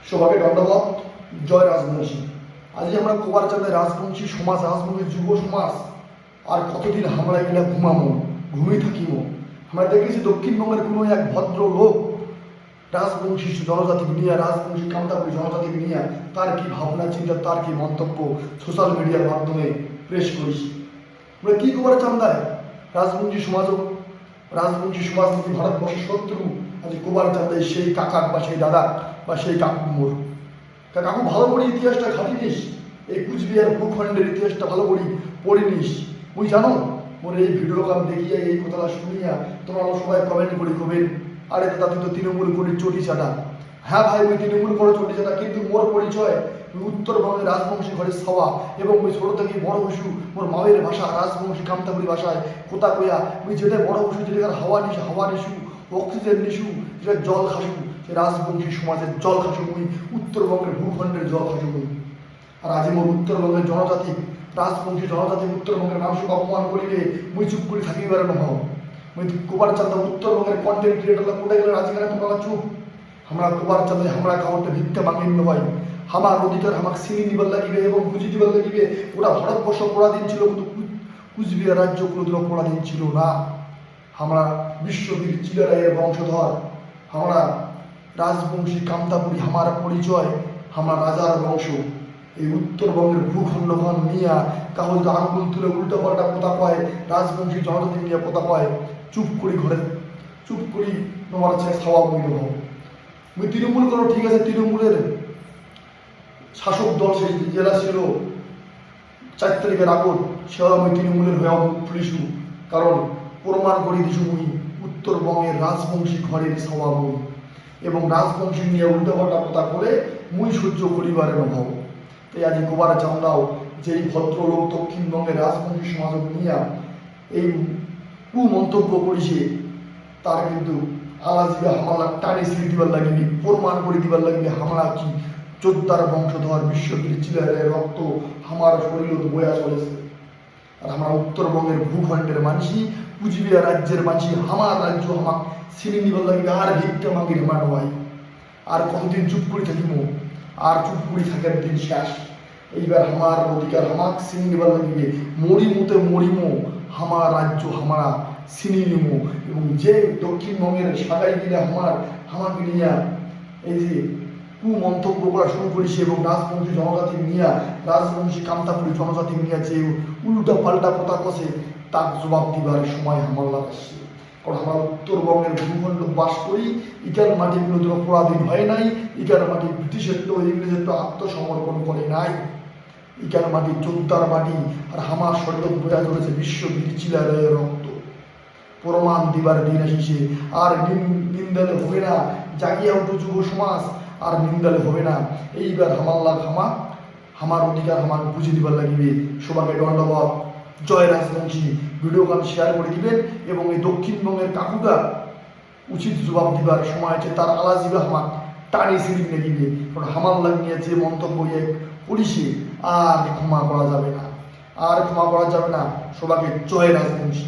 সবাইকে দণ্ডবত। জয় রাজবংশী। আজকে আমরা কোবার চাঁদে রাজবংশী সমাজ, রাজবংশী যুব সমাজ আর কতদিন আমরা এগুলা ঘুমামো, ঘুমিয়ে থাকিমো। আমরা দেখেছি দক্ষিণবঙ্গের কোনো এক ভদ্র লোক রাজবংশী জনজাতি নিয়ে, রাজবংশী কামতাপুরী জনজাতি নিয়ে তার কি ভাবনা চিন্তা, তার কি মন্তব্য সোশ্যাল মিডিয়ার মাধ্যমে প্রেস করেছি। আমরা কি খবর চান্দায় রাজবংশী সমাজও, রাজবংশী সমাজ নাকি ভারতবর্ষের শত্রু। আজ কোবার চান্দায় সেই কাকার বা সেই দাদা বা সেই কাকু মোর কাকু ভালো করে ইতিহাসটা ঘাটিনিস, এই কুচবিহার ভূখণ্ডের ইতিহাসটা ভালো করে পড়িনিস। তুই জানো মোর এই ভিডিও গান দেখিয়া এই কথাটা শুনিয়া তোমরা সবাই কমেন্ট করে কবেন, আরে দাদা তুই তো তৃণমূল করি চটি চাটা। হ্যাঁ ভাই, ওই তৃণমূল করে চটি চাটা, কিন্তু মোর পরিচয় উত্তরবঙ্গের রাজবংশী ঘরের সওয়া, এবং ওই ছোটো থেকে বড় বসু মোর মায়ের ভাষা রাজবংশী কামতাপুরী ভাষায় কোথা কইয়া ওই যেটা বড় বসু, যেটার হাওয়া নিশু অক্সিজেন নিশু, যেটা জল খাসু, সে রাজবংশী সমাজের জল খাসু মুই, উত্তরবঙ্গের ভূখণ্ডের জল খাসু মুই। আর আজ মোর উত্তরবঙ্গের জনজাতি, রাজবংশী জনজাতি উত্তরবঙ্গের মানুষকে অপমান করিলে মুই চুপ করে থাকিবার নহও। মুই কোবার চাঁদা উত্তরবঙ্গের কন্টেন্ট ক্রিয়েটররা কোথায় গেলে রাজকানে তোমরা চুপ। আমরা কোবার চাঁদে আমরা কাউকে ভিক্ষা মাগিন নয়, আমার অধিকার আমাকে সিনি দিবার লাগিবে এবং বুঝি দিবার লাগিবে। ওরা ভারতবর্ষ পরাধীন ছিল, কিন্তু কুচবিহার রাজ্য কোনোদিনও পরাধীন ছিল না। আমরা বিশ্ববীর চিলারায়ের বংশধর, আমরা রাজবংশী কামতাপুরী, আমার পরিচয় আমরা রাজার বংশ। এই উত্তরবঙ্গের ভূখণ্ডখন নিয়ে কাহল তো আঙ্গুল তুলে উল্টো পাল্টা কথা কয়, রাজবংশী জনজাতি নিয়ে কথা কয়, চুপ করি ঘরে, চুপ করি তোমার ছেলে খাওয়া মূল্য হোক। তুমি তৃণমূল করো ঠিক আছে, তৃণমূলের শাসক দল সেই জেলা ছিল 4 তারিখের আগত, সেও আমি তৃণমূলের হয়ে ফুলিছু, কারণ প্রমাণ করে দিছু মুই উত্তরবঙ্গের রাজবংশী ঘরের সভা মুই, এবং রাজবংশী নিয়ে উল্টোপাল্টা কথা করে মুই সহ্য করিবারের অভাব। তাই আজ কোবার চান্দাও যেই ভদ্রলোক দক্ষিণবঙ্গের রাজবংশী সমাজ নিয়ে এই কুমন্তব্য করেছে, তার কিন্তু আলাজিবা হামলা টানি সিঁড়ি দিবার লাগিবি, প্রমাণ করে দিবার লাগিবি হামলা কি যোদ্ধার বংশধর বিশ্ববীর চিলারের রক্ত আমার শরীর বয়া চলেছে। আর আমরা উত্তরবঙ্গের ভূখণ্ডের মানুষই, কুচবিহার রাজ্যের মানুষই, আমার রাজ্য আমাক চিনি নিবার লাগিবে, আর ভিক্ষা মাগির মান হয়। আর কতদিন চুপ করে থাকিব, আর চুপ করে থাকার দিন শেষ। এইবার আমার অধিকার আমাক চিনি নিবার লাগিবে, মরিমুতে মরিমো, আমার রাজ্য আমরা চিনি নিব। এবং যে দক্ষিণবঙ্গের সাগাই দিলে আমাকে নিয়ে এই যে কুমন্তব্য করা শুরু করেছে, এবং রাজবংশী জনজাতি নিয়ে, রাজবংশী কামতাপুরী জনজাতি নিয়ে যে উল্টা পাল্টা কথা কষে, তার জবাব দিবার সময় আমার আসছে। কারণ আমরা উত্তরবঙ্গের ভূখণ্ড বাস করি, ইটার মাটিগুলো তো পরাধীন হয় নাই, ইটার মাটি ব্রিটিশের তো ইংরেজের তো আত্মসমর্পণ করে নাই, ইটার মাটি যোদ্ধার মাটি। আর আমার শরীর বোঝা ধরেছে বিশ্ববীর চিলারের রক্ত, প্রমাণ দিবার দিন এসেছে। আর নিন্দালে হবে না, জাগিয়া উঠো যুব সমাজ, আর নিন্দালে হবে না। এইবার আমার অধিকার আমার বুঝে দিবার লাগিবে। সবাইকে দণ্ডবত। জয় রাজবংশী। ভিডিও গান শেয়ার করে দিবেন, এবং এই দক্ষিণবঙ্গের কাকুটা উচিত জবাব দিবার সময় আছে, তার আলাজিবা আমার টানি সিঁড়ি লাগিবে। কারণ হামাল লাগিয়ে যে মন্তব্য করিছে, আর ক্ষমা করা যাবে না, আর ক্ষমা করা যাবে না। সবাইকে জয় রাজবংশী।